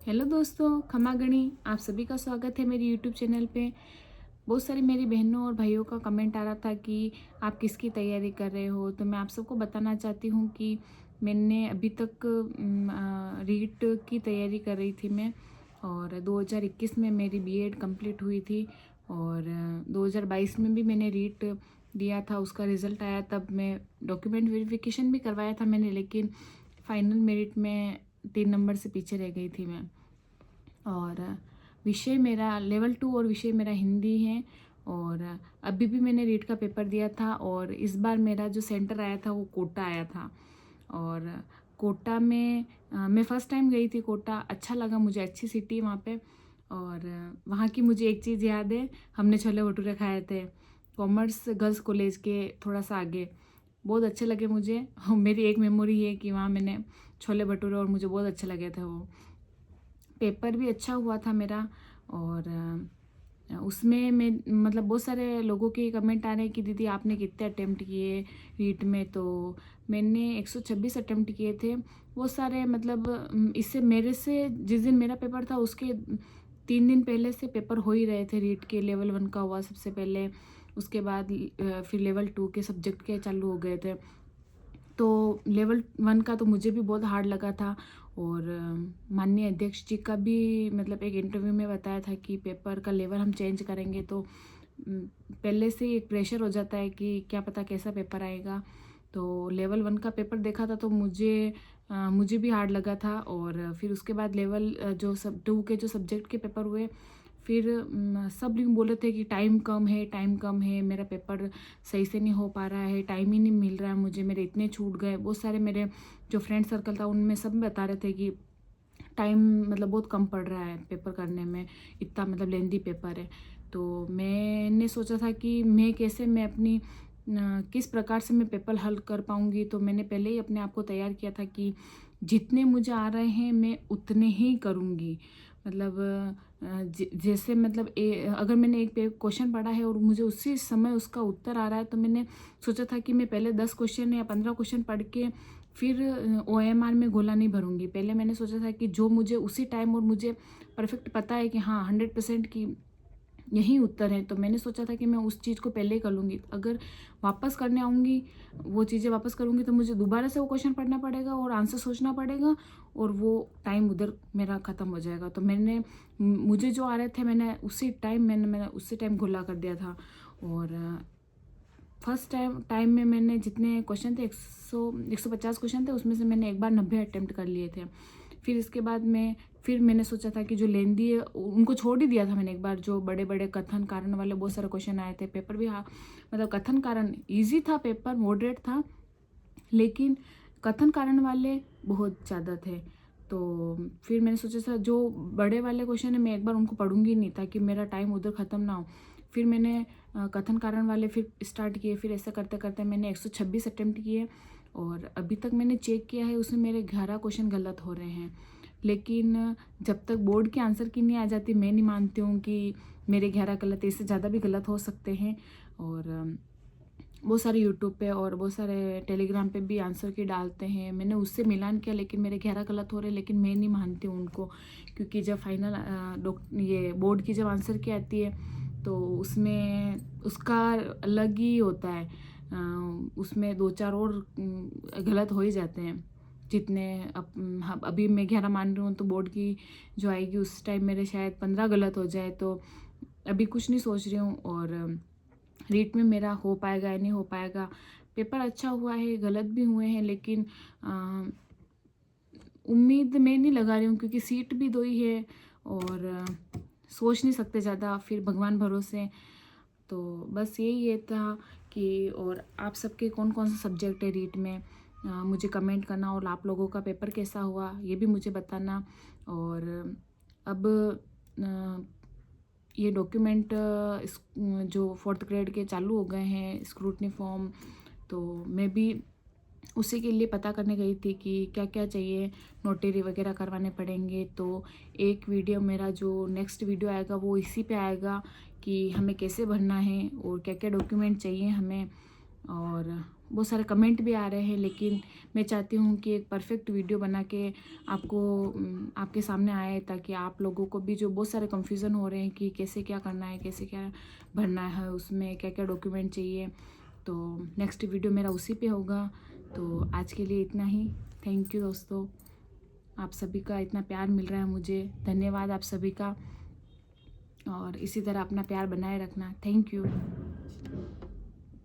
Hello दोस्तों, खमा गणी आप सभी का स्वागत है मेरे यूट्यूब चैनल पे। बहुत सारी मेरी बहनों और भाइयों का कमेंट आ रहा था कि आप किसकी तैयारी कर रहे हो, तो मैं आप सबको बताना चाहती हूँ कि मैंने अभी तक रीट की तैयारी कर रही थी मैं। और 2021 में मेरी बीएड कंप्लीट हुई थी और 2022 में भी मैंने रीट दिया था। उसका रिज़ल्ट आया तब मैं डॉक्यूमेंट वेरिफिकेशन भी करवाया था मैंने, लेकिन फाइनल मेरिट में 3 नंबर से पीछे रह गई थी मैं। और विषय मेरा लेवल 2 और विषय मेरा हिंदी है। और अभी भी मैंने रीट का पेपर दिया था और इस बार मेरा जो सेंटर आया था वो कोटा आया था। और कोटा में मैं फ़र्स्ट टाइम गई थी कोटा। अच्छा लगा मुझे, अच्छी सिटी वहाँ पे। और वहाँ की मुझे एक चीज़ याद है, हमने छोले भटूरे खाए थे कॉमर्स गर्ल्स कॉलेज के थोड़ा सा आगे। बहुत अच्छे लगे मुझे। मेरी एक मेमोरी है कि वहाँ मैंने छोले भटूरे और मुझे बहुत अच्छे लगे थे वो। पेपर भी अच्छा हुआ था मेरा। और उसमें मैं मतलब बहुत सारे लोगों के कमेंट आ रहे हैं कि दीदी आपने कितने अटेम्प्ट किए रीट में। तो मैंने 126 अटेम्प्ट किए थे। वो सारे मतलब इससे मेरे से जिस दिन मेरा पेपर था उसके 3 दिन पहले से पेपर हो ही रहे थे। रीट के लेवल 1 का हुआ सबसे पहले, उसके बाद फिर लेवल 2 के सब्जेक्ट के चालू हो गए थे। तो लेवल 1 का तो मुझे भी बहुत हार्ड लगा था। और माननीय अध्यक्ष जी का भी मतलब एक इंटरव्यू में बताया था कि पेपर का लेवल हम चेंज करेंगे, तो पहले से ही एक प्रेशर हो जाता है कि क्या पता कैसा पेपर आएगा। तो लेवल 1 का पेपर देखा था तो मुझे भी हार्ड लगा था। और फिर उसके बाद लेवल जो सब 2 के जो सब्जेक्ट के पेपर हुए, फिर सब लोग बोले थे कि टाइम कम है, टाइम कम है, मेरा पेपर सही से नहीं हो पा रहा है, टाइम ही नहीं मिल रहा है मुझे, मेरे इतने छूट गए। बहुत सारे मेरे जो फ्रेंड सर्कल था उनमें सब बता रहे थे कि टाइम मतलब बहुत कम पड़ रहा है पेपर करने में, इतना मतलब लेंदी पेपर है। तो मैंने सोचा था कि मैं अपनी किस प्रकार से मैं पेपर हल कर पाऊँगी। तो मैंने पहले ही अपने आप को तैयार किया था कि जितने मुझे आ रहे हैं मैं उतने ही करूँगी। मतलब जैसे मतलब अगर मैंने एक क्वेश्चन पढ़ा है और मुझे उसी समय उसका उत्तर आ रहा है, तो मैंने सोचा था कि मैं पहले 10 क्वेश्चन या 15 क्वेश्चन पढ़ के फिर ओएमआर में गोला नहीं भरूंगी। पहले मैंने सोचा था कि जो मुझे उसी टाइम और मुझे परफेक्ट पता है कि हाँ 100% की यही उत्तर है, तो मैंने सोचा था कि मैं उस चीज़ को पहले ही कर लूँगी। अगर वापस करने आऊँगी वो चीज़ें वापस करूँगी तो मुझे दोबारा से वो क्वेश्चन पढ़ना पड़ेगा और आंसर सोचना पड़ेगा और वो टाइम उधर मेरा ख़त्म हो जाएगा। तो मुझे जो आ रहे थे मैंने उसी टाइम घुला कर दिया था। और फर्स्ट टाइम में मैंने जितने क्वेश्चन थे 150 क्वेश्चन थे, उसमें से मैंने एक बार 90 अटेम्प्ट कर लिए थे। फिर इसके बाद फिर मैंने सोचा था कि जो लेंदी है उनको छोड़ ही दिया था मैंने एक बार। जो बड़े बड़े कथन कारण वाले बहुत सारे क्वेश्चन आए थे, पेपर भी हाँ मतलब कथन कारण ईजी था, पेपर मॉडरेट था, लेकिन कथन कारण वाले बहुत ज़्यादा थे। तो फिर मैंने सोचा था जो बड़े वाले क्वेश्चन है मैं एक बार उनको पढ़ूंगी नहीं ताकि मेरा टाइम उधर ख़त्म ना हो। फिर मैंने कथन कारण वाले फिर स्टार्ट किए। फिर ऐसा करते करते मैंने 126 अटेम्प्ट किए और अभी तक मैंने चेक किया है उसमें मेरे 11 क्वेश्चन गलत हो रहे हैं। लेकिन जब तक बोर्ड के आंसर की नहीं आ जाती मैं नहीं मानती हूँ कि मेरे 11 गलत है, इससे ज़्यादा भी गलत हो सकते हैं। और बहुत सारे यूट्यूब पे और बहुत सारे टेलीग्राम पे भी आंसर की डालते हैं, मैंने उससे मिलान किया लेकिन मेरे 11 गलत हो रहे हैं। लेकिन मैं नहीं मानती हूँ उनको, क्योंकि जब फाइनल ये बोर्ड की जब आंसर की आती है तो उसमें उसका अलग ही होता है। उसमें 2-4 और गलत हो ही जाते हैं जितने अभी मैं 11 मान रही हूँ, तो बोर्ड की जो आएगी उस टाइम मेरे शायद 15 गलत हो जाए। तो अभी कुछ नहीं सोच रही हूँ। और रीट में मेरा हो पाएगा या नहीं हो पाएगा। पेपर अच्छा हुआ है, गलत भी हुए हैं, लेकिन उम्मीद मैं नहीं लगा रही हूँ क्योंकि सीट भी 2 ही है और सोच नहीं सकते ज़्यादा, फिर भगवान भरोसे। तो बस यही है था कि और आप सबके कौन कौन सा सब्जेक्ट है रीट में, मुझे कमेंट करना। और आप लोगों का पेपर कैसा हुआ ये भी मुझे बताना। और अब ये डॉक्यूमेंट जो 4th ग्रेड के चालू हो गए हैं स्क्रूटनी फॉर्म, तो मैं भी उसी के लिए पता करने गई थी कि क्या क्या चाहिए, नोटरी वगैरह करवाने पड़ेंगे। तो एक वीडियो मेरा जो नेक्स्ट वीडियो आएगा वो इसी पे आएगा कि हमें कैसे भरना है और क्या क्या डॉक्यूमेंट चाहिए हमें। और बहुत सारे कमेंट भी आ रहे हैं, लेकिन मैं चाहती हूँ कि एक परफेक्ट वीडियो बना के आपको आपके सामने आए, ताकि आप लोगों को भी जो बहुत सारे कन्फ्यूज़न हो रहे हैं कि कैसे क्या करना है, कैसे क्या भरना है, उसमें क्या क्या डॉक्यूमेंट चाहिए, तो नेक्स्ट वीडियो मेरा उसी पे होगा। तो आज के लिए इतना ही। थैंक यू दोस्तों, आप सभी का इतना प्यार मिल रहा है मुझे, धन्यवाद आप सभी का, और इसी तरह अपना प्यार बनाए रखना। Thank you.